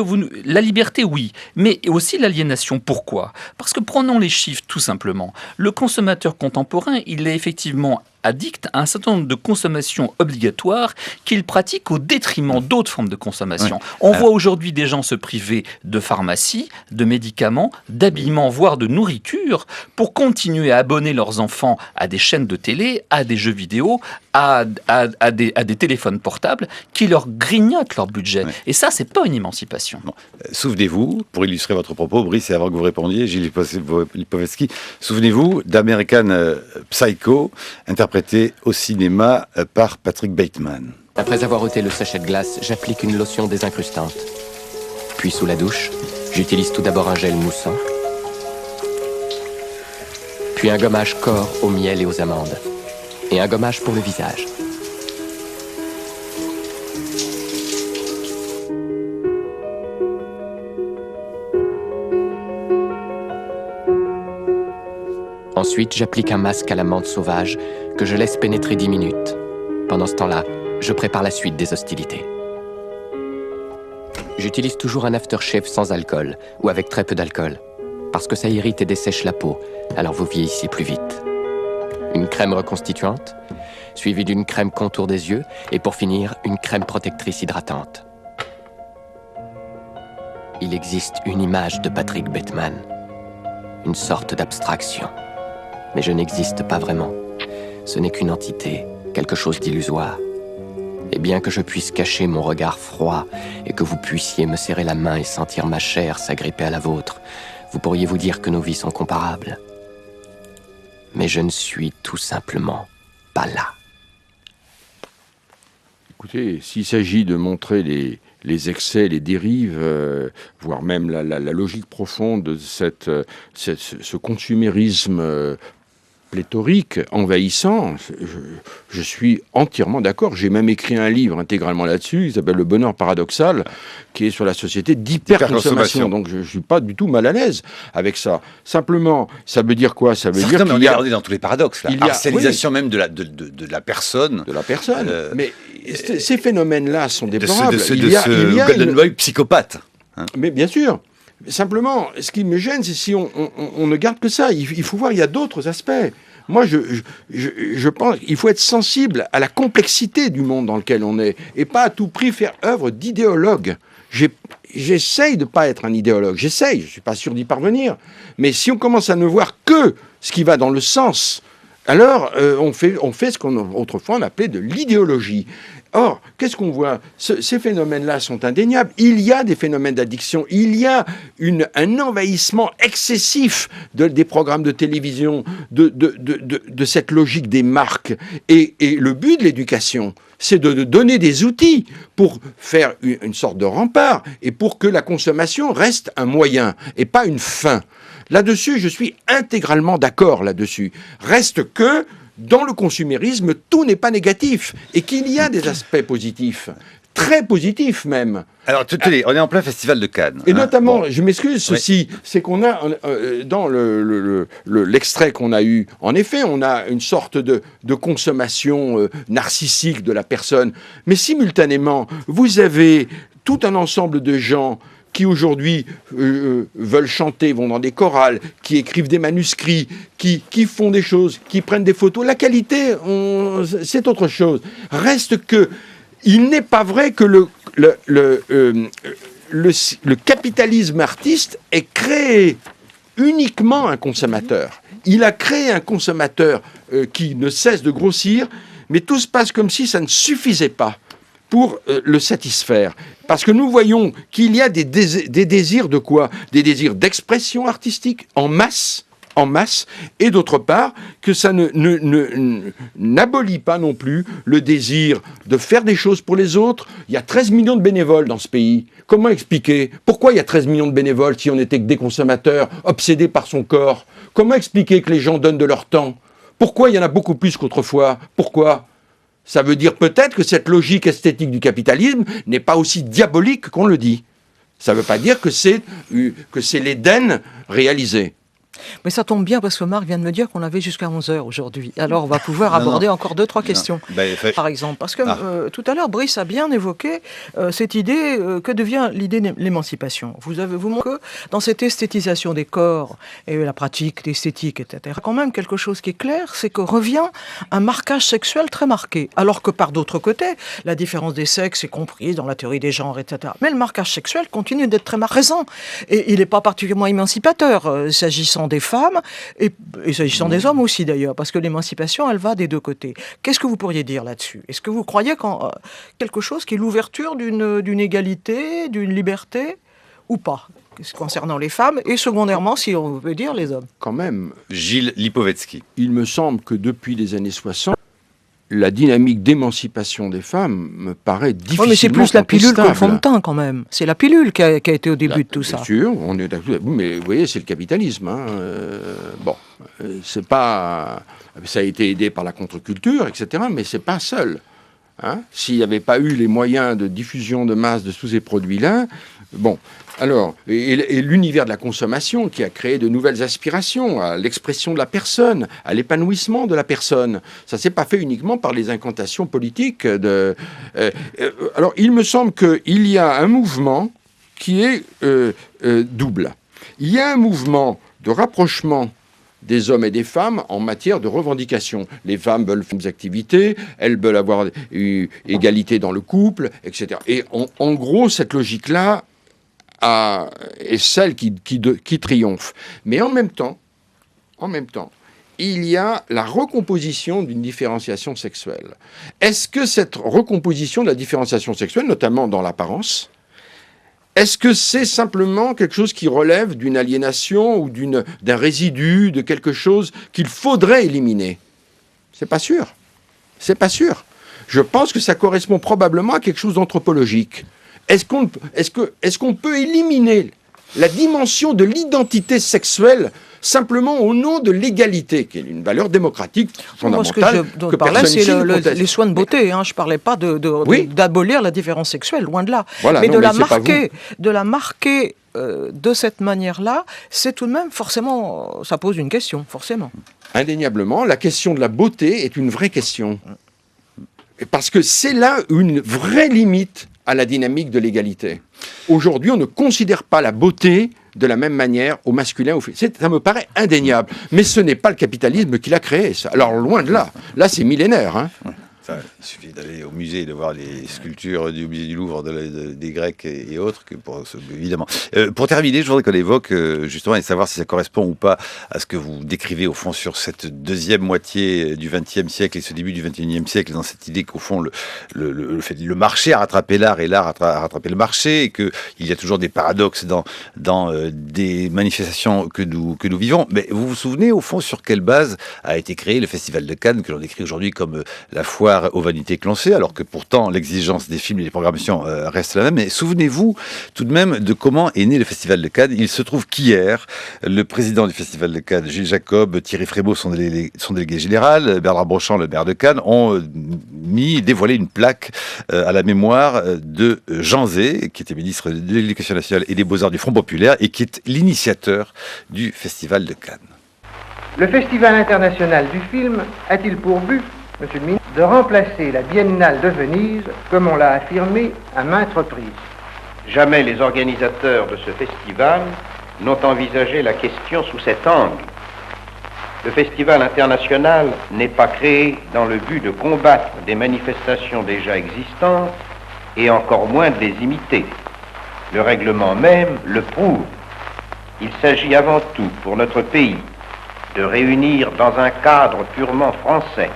la liberté, oui, mais aussi l'aliénation. Pourquoi ? Parce que prenons les chiffres tout simplement. Le consommateur contemporain, il est effectivement addict à un certain nombre de consommations obligatoires qu'il pratique au détriment d'autres formes de consommation. On voit aujourd'hui des gens se priver de pharmacie, de médicaments, d'habillement, voire de nourriture, pour continuer à abonner leurs enfants à des chaînes de télé, à des jeux vidéo, à des téléphones portables qui leur grignotent leur budget. Et ça, c'est pas une émancipation. Bon. Souvenez-vous, pour illustrer votre propos, Brice, et avant que vous répondiez, Gilles Lipovetsky, souvenez-vous d'American Psycho, interprété au cinéma par Patrick Bateman. Après avoir ôté le sachet de glace, j'applique une lotion désincrustante. Puis sous la douche, j'utilise tout d'abord un gel moussant, puis un gommage corps au miel et aux amandes, et un gommage pour le visage. Ensuite, j'applique un masque à la menthe sauvage que je laisse pénétrer 10 minutes. Pendant ce temps-là, je prépare la suite des hostilités. J'utilise toujours un aftershave sans alcool, ou avec très peu d'alcool, parce que ça irrite et dessèche la peau, alors vous vieillissez plus vite. Une crème reconstituante, suivie d'une crème contour des yeux, et pour finir, une crème protectrice hydratante. Il existe une image de Patrick Bateman, une sorte d'abstraction. Mais je n'existe pas vraiment. Ce n'est qu'une entité, quelque chose d'illusoire. Et bien que je puisse cacher mon regard froid et que vous puissiez me serrer la main et sentir ma chair s'agripper à la vôtre, vous pourriez vous dire que nos vies sont comparables. Mais je ne suis tout simplement pas là. Écoutez, s'il s'agit de montrer les excès, les dérives, voire même la logique profonde de ce consumérisme pléthorique, envahissant, je suis entièrement d'accord. J'ai même écrit un livre intégralement là-dessus, il s'appelle Le bonheur paradoxal, qui est sur la société d'hyperconsommation. Donc je ne suis pas du tout mal à l'aise avec ça. Simplement, ça veut dire quoi ? Ça veut dire qu'il y a... On est dans tous les paradoxes, là. Arsénisation même de la personne. De la personne. Mais ces phénomènes-là sont déplorables. Il y a Golden Boy psychopathe. Mais bien sûr. Simplement, ce qui me gêne, c'est si on ne garde que ça. Il faut voir, il y a d'autres aspects. Moi, je pense qu'il faut être sensible à la complexité du monde dans lequel on est et pas à tout prix faire œuvre d'idéologue. J'essaye de ne pas être un idéologue, j'essaye, je ne suis pas sûr d'y parvenir. Mais si on commence à ne voir que ce qui va dans le sens, alors on fait ce qu'autrefois on appelait de l'idéologie. Or, qu'est-ce qu'on voit ? Ces phénomènes-là sont indéniables. Il y a des phénomènes d'addiction, il y a un envahissement excessif des programmes de télévision, de cette logique des marques. Et le but de l'éducation, c'est de donner des outils pour faire une sorte de rempart et pour que la consommation reste un moyen et pas une fin. Là-dessus, je suis intégralement d'accord là-dessus. Reste que dans le consumérisme, tout n'est pas négatif et qu'il y a des aspects positifs, très positifs même. Alors, tenez, on est en plein festival de Cannes. Et notamment, bon. je m'excuse, ceci, c'est qu'on a, dans l'extrait qu'on a eu, en effet, on a une sorte de consommation narcissique de la personne, mais simultanément, vous avez tout un ensemble de gens qui aujourd'hui veulent chanter, vont dans des chorales, qui écrivent des manuscrits, qui font des choses, qui prennent des photos. La qualité, c'est autre chose. Reste que, il n'est pas vrai que le capitalisme artiste ait créé uniquement un consommateur. Il a créé un consommateur qui ne cesse de grossir, mais tout se passe comme si ça ne suffisait pas pour le satisfaire. Parce que nous voyons qu'il y a des désirs de quoi ? Des désirs d'expression artistique en masse, et d'autre part, que ça n'abolit pas non plus le désir de faire des choses pour les autres. Il y a 13 millions de bénévoles dans ce pays. Comment expliquer ? Pourquoi il y a 13 millions de bénévoles si on n'était que des consommateurs obsédés par son corps ? Comment expliquer que les gens donnent de leur temps ? Pourquoi il y en a beaucoup plus qu'autrefois ? Pourquoi ? Ça veut dire peut-être que cette logique esthétique du capitalisme n'est pas aussi diabolique qu'on le dit. Ça ne veut pas dire que c'est l'Éden réalisé. Mais ça tombe bien parce que Marc vient de me dire qu'on avait jusqu'à 11h aujourd'hui. Alors on va pouvoir aborder encore 2-3 questions, par exemple. Parce que tout à l'heure, Brice a bien évoqué cette idée, que devient l'idée de l'émancipation. Vous montrez que dans cette esthétisation des corps et la pratique l'esthétique, etc., quand même quelque chose qui est clair, c'est que revient un marquage sexuel très marqué. Alors que par d'autre côté, la différence des sexes est comprise dans la théorie des genres, etc. Mais le marquage sexuel continue d'être très présent. Et il n'est pas particulièrement émancipateur, s'agissant des femmes et s'agissant des hommes aussi d'ailleurs, parce que l'émancipation, elle va des deux côtés. Qu'est-ce que vous pourriez dire là-dessus ? Est-ce que vous croyez qu'en quelque chose qui est l'ouverture d'une égalité, d'une liberté, ou pas, concernant les femmes, et secondairement, si on veut dire, les hommes ? Quand même, Gilles Lipovetsky. il me semble que depuis les années 60, la dynamique d'émancipation des femmes me paraît difficilement Oui, mais c'est plus la pilule que le fond de contestable. teint, quand même. C'est la pilule qui a été au début de tout ça. Bien sûr, on est d'accord. Mais vous voyez, c'est le capitalisme. C'est pas... Ça a été aidé par la contre-culture, etc., mais c'est pas seul. S'il n'y avait pas eu les moyens de diffusion de masse de tous ces produits-là, bon... Alors, et l'univers de la consommation qui a créé de nouvelles aspirations à l'expression de la personne, à l'épanouissement de la personne. Ça ne s'est pas fait uniquement par les incantations politiques. Alors, il me semble qu'il y a un mouvement qui est double. Il y a un mouvement de rapprochement des hommes et des femmes en matière de revendication. Les femmes veulent faire des activités, elles veulent avoir égalité dans le couple, etc. Et en gros, cette logique-là est celle qui triomphe. Mais en même temps, il y a la recomposition d'une différenciation sexuelle. Est-ce que cette recomposition de la différenciation sexuelle, notamment dans l'apparence, est-ce que c'est simplement quelque chose qui relève d'une aliénation ou d'un résidu, de quelque chose qu'il faudrait éliminer ? C'est pas sûr. Je pense que ça correspond probablement à quelque chose d'anthropologique. Est-ce qu'on peut éliminer la dimension de l'identité sexuelle simplement au nom de l'égalité, qui est une valeur démocratique fondamentale que personne ici ne conteste. Les soins de beauté, je ne parlais pas d'abolir la différence sexuelle, loin de là. Voilà, mais de la marquer de cette manière-là, c'est tout de même forcément, ça pose une question, forcément. Indéniablement, la question de la beauté est une vraie question. Parce que c'est là une vraie limite à la dynamique de l'égalité. Aujourd'hui, on ne considère pas la beauté de la même manière au masculin. Ça me paraît indéniable. Mais ce n'est pas le capitalisme qui l'a créé, ça. Alors, loin de là. Là, c'est millénaire. Hein. Ça, il suffit d'aller au musée et de voir les sculptures du musée du Louvre des Grecs et autres, évidemment. Pour terminer, je voudrais qu'on évoque justement et savoir si ça correspond ou pas à ce que vous décrivez au fond sur cette deuxième moitié du XXe siècle et ce début du XXIe siècle, dans cette idée qu'au fond le marché a rattrapé l'art et l'art a rattrapé le marché, et qu'il y a toujours des paradoxes dans des manifestations que nous vivons. Mais vous vous souvenez au fond sur quelle base a été créé le Festival de Cannes, que l'on décrit aujourd'hui comme la foire aux vanités que l'on sait, alors que pourtant l'exigence des films et des programmations reste la même. Mais souvenez-vous tout de même de comment est né le Festival de Cannes. Il se trouve qu'hier, le président du Festival de Cannes, Gilles Jacob, Thierry Frémaux, son délégué général, Bernard Brochant, le maire de Cannes, ont dévoilé une plaque à la mémoire de Jean Zay, qui était ministre de l'Éducation nationale et des Beaux-Arts du Front populaire et qui est l'initiateur du Festival de Cannes. Le Festival international du film a-t-il pour but, Monsieur le ministre, de remplacer la Biennale de Venise, comme on l'a affirmé à maintes reprises? Jamais les organisateurs de ce festival n'ont envisagé la question sous cet angle. Le festival international n'est pas créé dans le but de combattre des manifestations déjà existantes et encore moins de les imiter. Le règlement même le prouve. Il s'agit avant tout pour notre pays de réunir dans un cadre purement français,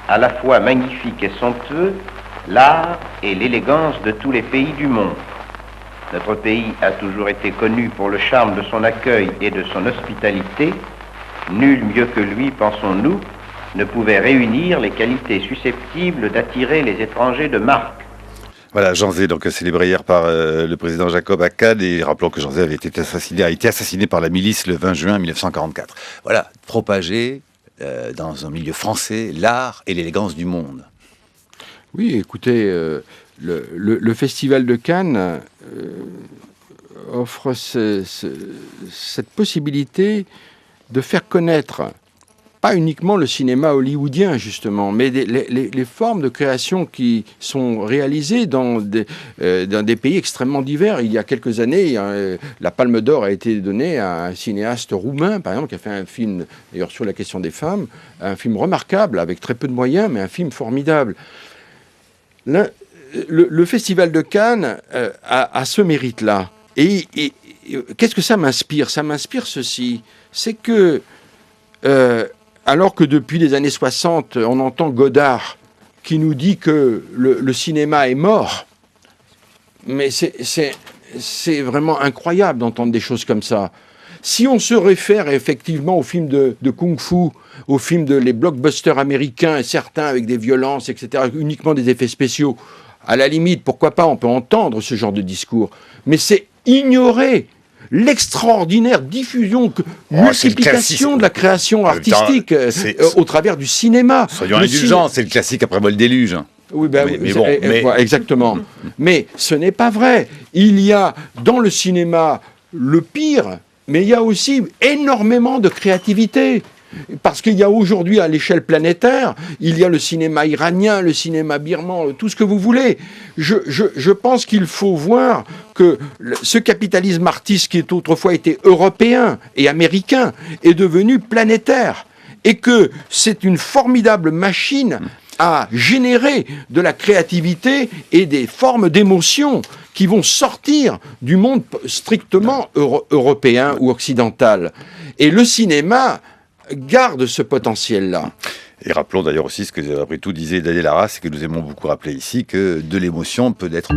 à la fois magnifique et somptueux, l'art et l'élégance de tous les pays du monde. Notre pays a toujours été connu pour le charme de son accueil et de son hospitalité. Nul mieux que lui, pensons-nous, ne pouvait réunir les qualités susceptibles d'attirer les étrangers de marque. Voilà, Jean Zay, donc célébré hier par le président Jacob à Cannes, et rappelons que Jean Zay a été assassiné par la milice le 20 juin 1944. Voilà, propagé dans un milieu français, l'art et l'élégance du monde. Oui, écoutez, le Festival de Cannes offre cette possibilité de faire connaître, pas uniquement le cinéma hollywoodien, justement, mais les formes de création qui sont réalisées dans des pays extrêmement divers. Il y a quelques années, la Palme d'Or a été donnée à un cinéaste roumain, par exemple, qui a fait un film, d'ailleurs, sur la question des femmes, un film remarquable, avec très peu de moyens, mais un film formidable. Le Festival de Cannes a ce mérite-là. Et qu'est-ce que ça m'inspire? Ça m'inspire ceci, c'est que... alors que depuis les années 60, on entend Godard qui nous dit que le cinéma est mort, mais c'est vraiment incroyable d'entendre des choses comme ça. Si on se réfère effectivement aux films de kung-fu, aux films les blockbusters américains, et certains avec des violences, etc., uniquement des effets spéciaux, à la limite, pourquoi pas, on peut entendre ce genre de discours. Mais c'est ignorer l'extraordinaire diffusion, multiplication de la création artistique au travers du cinéma. Soyons indulgents, c'est le classique après moi le déluge. Oui, exactement. Mais ce n'est pas vrai. Il y a dans le cinéma le pire, mais il y a aussi énormément de créativité. Parce qu'il y a aujourd'hui, à l'échelle planétaire, il y a le cinéma iranien, le cinéma birman, tout ce que vous voulez. Je pense qu'il faut voir que ce capitalisme artiste qui autrefois était européen et américain est devenu planétaire. Et que c'est une formidable machine à générer de la créativité et des formes d'émotion qui vont sortir du monde strictement européen ou occidental. Et le cinéma garde ce potentiel-là. Et rappelons d'ailleurs aussi ce que, après tout, disait Daniel Arras, et que nous aimons beaucoup rappeler ici, que de l'émotion peut être...